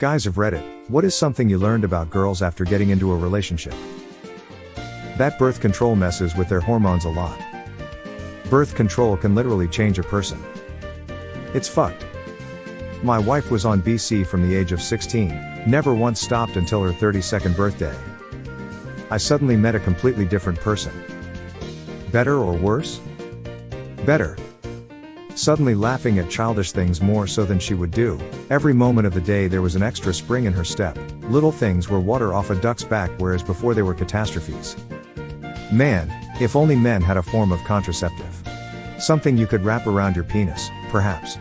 Guys of Reddit, what is something you learned about girls after getting into a relationship? That birth control messes with their hormones a lot. Birth control can literally change a person. It's fucked. My wife was on BC from the age of 16, never once stopped until her 32nd birthday. I suddenly met a completely different person. Better or worse? Better. Suddenly laughing at childish things more so than she would do. Every moment of the day there was an extra spring in her step. Little things were water off a duck's back, whereas before they were catastrophes. Man, if only men had a form of contraceptive. Something you could wrap around your penis, perhaps.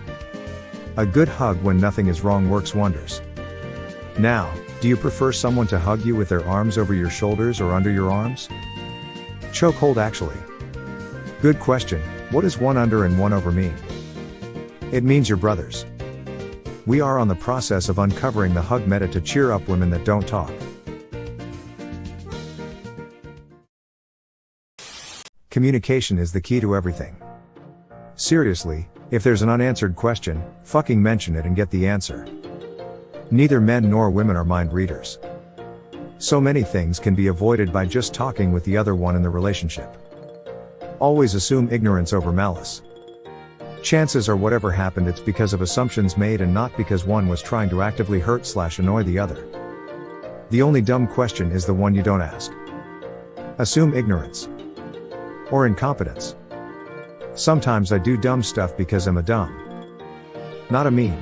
A good hug when nothing is wrong works wonders. Now, do you prefer someone to hug you with their arms over your shoulders or under your arms? Chokehold actually. Good question. What does one under and one over mean? It means you're brothers. We are on the process of uncovering the hug meta to cheer up women that don't talk. Communication is the key to everything. Seriously, if there's an unanswered question, fucking mention it and get the answer. Neither men nor women are mind readers. So many things can be avoided by just talking with the other one in the relationship. Always assume ignorance over malice. Chances are whatever happened it's because of assumptions made and not because one was trying to actively hurt/annoy the other. The only dumb question is the one you don't ask. Assume ignorance. Or incompetence. Sometimes I do dumb stuff because I'm a dumb. Not a mean.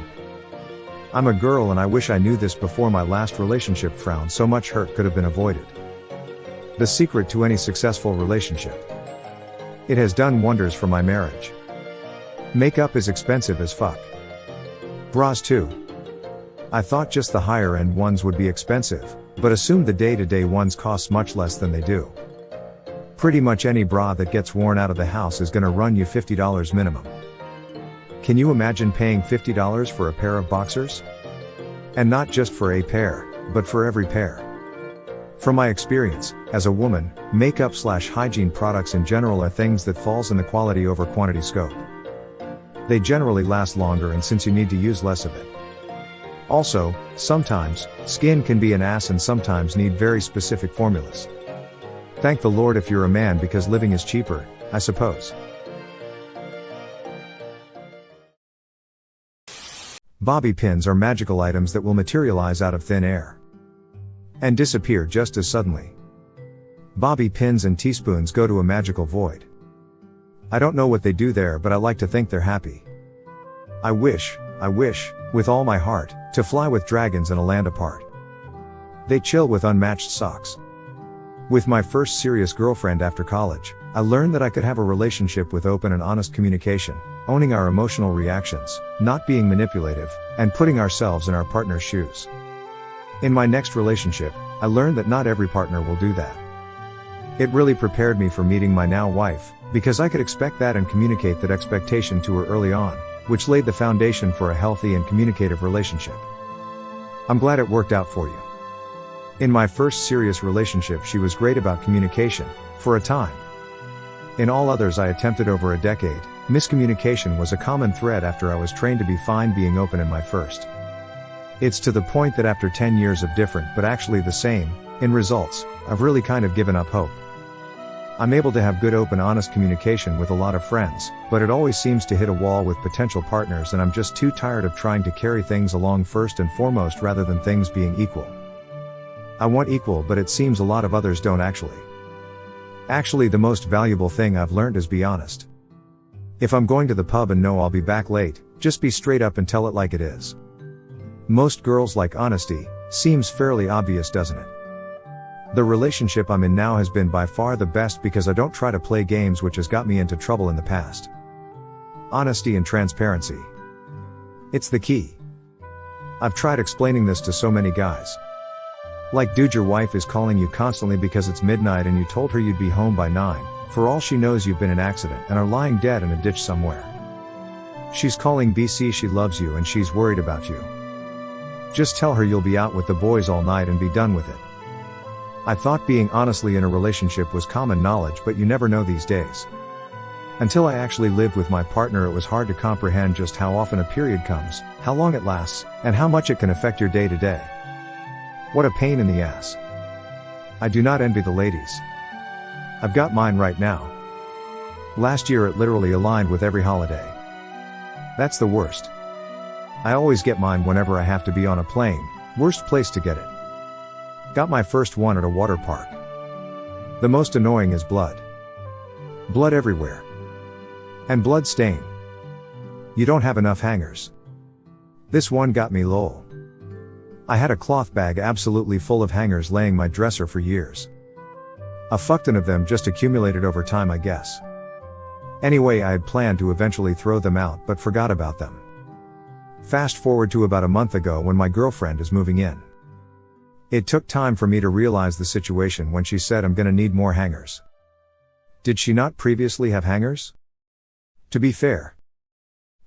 I'm a girl and I wish I knew this before my last relationship. Frown, so much hurt could have been avoided. The secret to any successful relationship. It has done wonders for my marriage. Makeup is expensive as fuck. Bras too. I thought just the higher end ones would be expensive, but assumed the day-to-day ones cost much less than they do. Pretty much any bra that gets worn out of the house is gonna run you $50 minimum. Can you imagine paying $50 for a pair of boxers? And not just for a pair, but for every pair. From my experience, as a woman, makeup/hygiene products in general are things that falls in the quality over quantity scope. They generally last longer and since you need to use less of it. Also, sometimes, skin can be an ass and sometimes need very specific formulas. Thank the Lord if you're a man because living is cheaper, I suppose. Bobby pins are magical items that will materialize out of thin air. And disappear just as suddenly. Bobby pins and teaspoons go to a magical void. I don't know what they do there, but I like to think they're happy. I wish, with all my heart, to fly with dragons in a land apart. They chill with unmatched socks. With my first serious girlfriend after college, I learned that I could have a relationship with open and honest communication, owning our emotional reactions, not being manipulative, and putting ourselves in our partner's shoes. In my next relationship, I learned that not every partner will do that. It really prepared me for meeting my now wife, because I could expect that and communicate that expectation to her early on, which laid the foundation for a healthy and communicative relationship. I'm glad it worked out for you. In my first serious relationship she was great about communication, for a time. In all others I attempted over a decade, miscommunication was a common thread after I was trained to be fine being open in my first. It's to the point that after 10 years of different but actually the same, in results, I've really kind of given up hope. I'm able to have good open honest communication with a lot of friends, but it always seems to hit a wall with potential partners and I'm just too tired of trying to carry things along first and foremost rather than things being equal. I want equal, but it seems a lot of others don't actually. Actually, the most valuable thing I've learned is be honest. If I'm going to the pub and know I'll be back late, just be straight up and tell it like it is. Most girls like honesty, seems fairly obvious, doesn't it? The relationship I'm in now has been by far the best because I don't try to play games, which has got me into trouble in the past. Honesty and transparency. It's the key. I've tried explaining this to so many guys. Like, dude, your wife is calling you constantly because it's midnight and you told her you'd be home by 9, for all she knows you've been in an accident and are lying dead in a ditch somewhere. She's calling BC, she loves you and she's worried about you. Just tell her you'll be out with the boys all night and be done with it. I thought being honestly in a relationship was common knowledge, but you never know these days. Until I actually lived with my partner, it was hard to comprehend just how often a period comes, how long it lasts, and how much it can affect your day to day. What a pain in the ass. I do not envy the ladies. I've got mine right now. Last year it literally aligned with every holiday. That's the worst. I always get mine whenever I have to be on a plane, worst place to get it. Got my first one at a water park. The most annoying is blood. Blood everywhere. And blood stain. You don't have enough hangers. This one got me lol. I had a cloth bag absolutely full of hangers laying my dresser for years. A fuckton of them just accumulated over time, I guess. Anyway, I had planned to eventually throw them out but forgot about them. Fast forward to about a month ago when my girlfriend is moving in. It took time for me to realize the situation when she said I'm gonna need more hangers. Did she not previously have hangers? To be fair,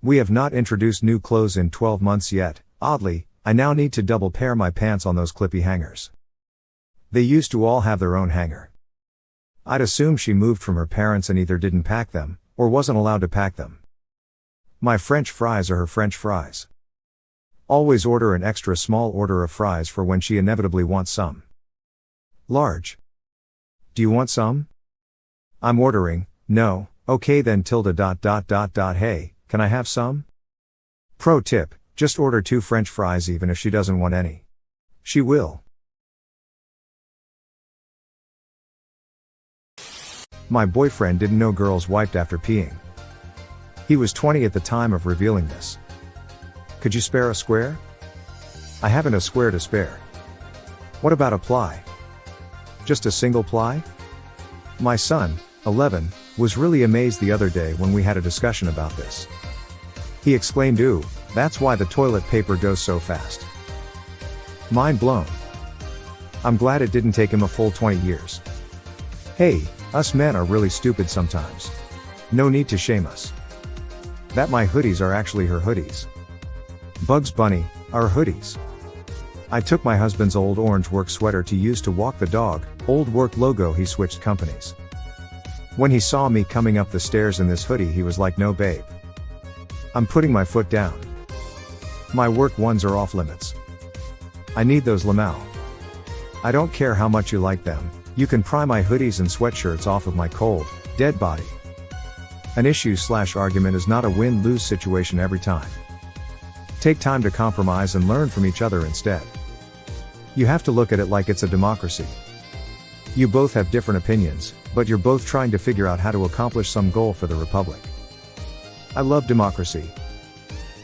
we have not introduced new clothes in 12 months yet. Oddly, I now need to double pair my pants on those clippy hangers. They used to all have their own hanger. I'd assume she moved from her parents and either didn't pack them, or wasn't allowed to pack them. My French fries are her French fries. Always order an extra small order of fries for when she inevitably wants some. Large. Do you want some? I'm ordering. No. Okay then . Hey, can I have some? Pro tip, just order 2 French fries even if she doesn't want any. She will. My boyfriend didn't know girls wiped after peeing. He was 20 at the time of revealing this. Could you spare a square? I haven't a square to spare. What about a ply? Just a single ply? My son, 11, was really amazed the other day when we had a discussion about this. He exclaimed, "Ooh, that's why the toilet paper goes so fast." Mind blown. I'm glad it didn't take him a full 20 years. Hey, us men are really stupid sometimes. No need to shame us. That my hoodies are actually her hoodies. Bugs Bunny, our hoodies. I took my husband's old orange work sweater to use to walk the dog, old work logo, he switched companies. When he saw me coming up the stairs in this hoodie, he was like, "No babe. I'm putting my foot down. My work ones are off limits. I need those Lamau. I don't care how much you like them, you can pry my hoodies and sweatshirts off of my cold, dead body." An issue/argument is not a win-lose situation every time. Take time to compromise and learn from each other instead. You have to look at it like it's a democracy. You both have different opinions, but you're both trying to figure out how to accomplish some goal for the republic. I love democracy.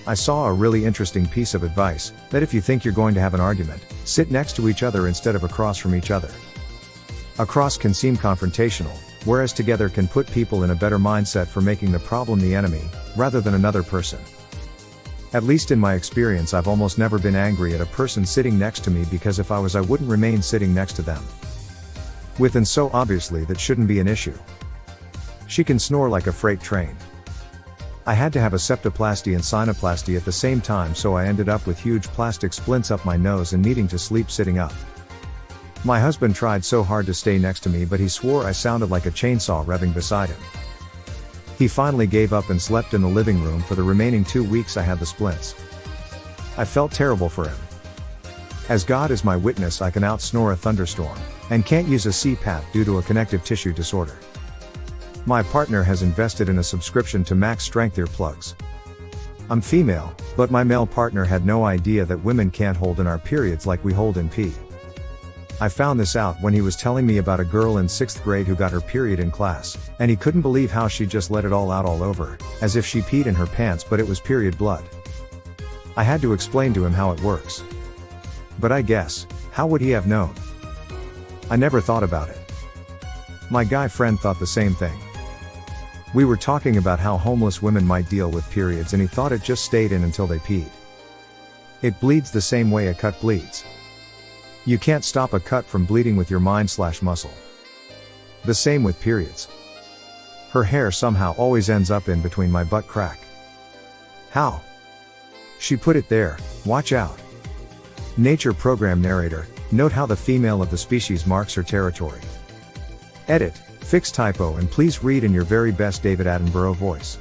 I saw a really interesting piece of advice, that if you think you're going to have an argument, sit next to each other instead of across from each other. Across can seem confrontational, whereas together can put people in a better mindset for making the problem the enemy, rather than another person. At least in my experience, I've almost never been angry at a person sitting next to me because if I was, I wouldn't remain sitting next to them. With and so obviously that shouldn't be an issue. She can snore like a freight train. I had to have a septoplasty and sinuplasty at the same time, so I ended up with huge plastic splints up my nose and needing to sleep sitting up. My husband tried so hard to stay next to me, but he swore I sounded like a chainsaw revving beside him. He finally gave up and slept in the living room for the remaining 2 weeks I had the splints. I felt terrible for him. As God is my witness, I can out-snore a thunderstorm, and can't use a CPAP due to a connective tissue disorder. My partner has invested in a subscription to max strength earplugs. I'm female, but my male partner had no idea that women can't hold in our periods like we hold in pee. I found this out when he was telling me about a girl in 6th grade who got her period in class, and he couldn't believe how she just let it all out all over, as if she peed in her pants but it was period blood. I had to explain to him how it works. But I guess, how would he have known? I never thought about it. My guy friend thought the same thing. We were talking about how homeless women might deal with periods, and he thought it just stayed in until they peed. It bleeds the same way a cut bleeds. You can't stop a cut from bleeding with your mind/muscle. The same with periods. Her hair somehow always ends up in between my butt crack. How? She put it there, watch out. Nature program narrator, note how the female of the species marks her territory. Edit, Fix typo and please read in your very best David Attenborough voice.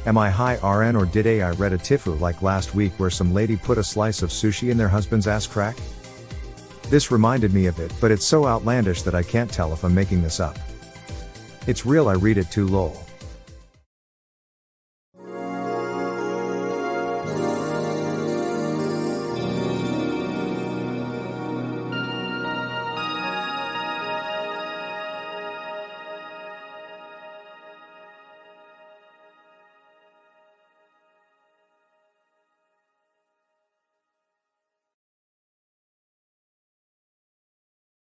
Am I high RN or did I read a tifu like last week where some lady put a slice of sushi in their husband's ass crack? This reminded me of it, but it's so outlandish that I can't tell if I'm making this up. It's real, I read it too lol.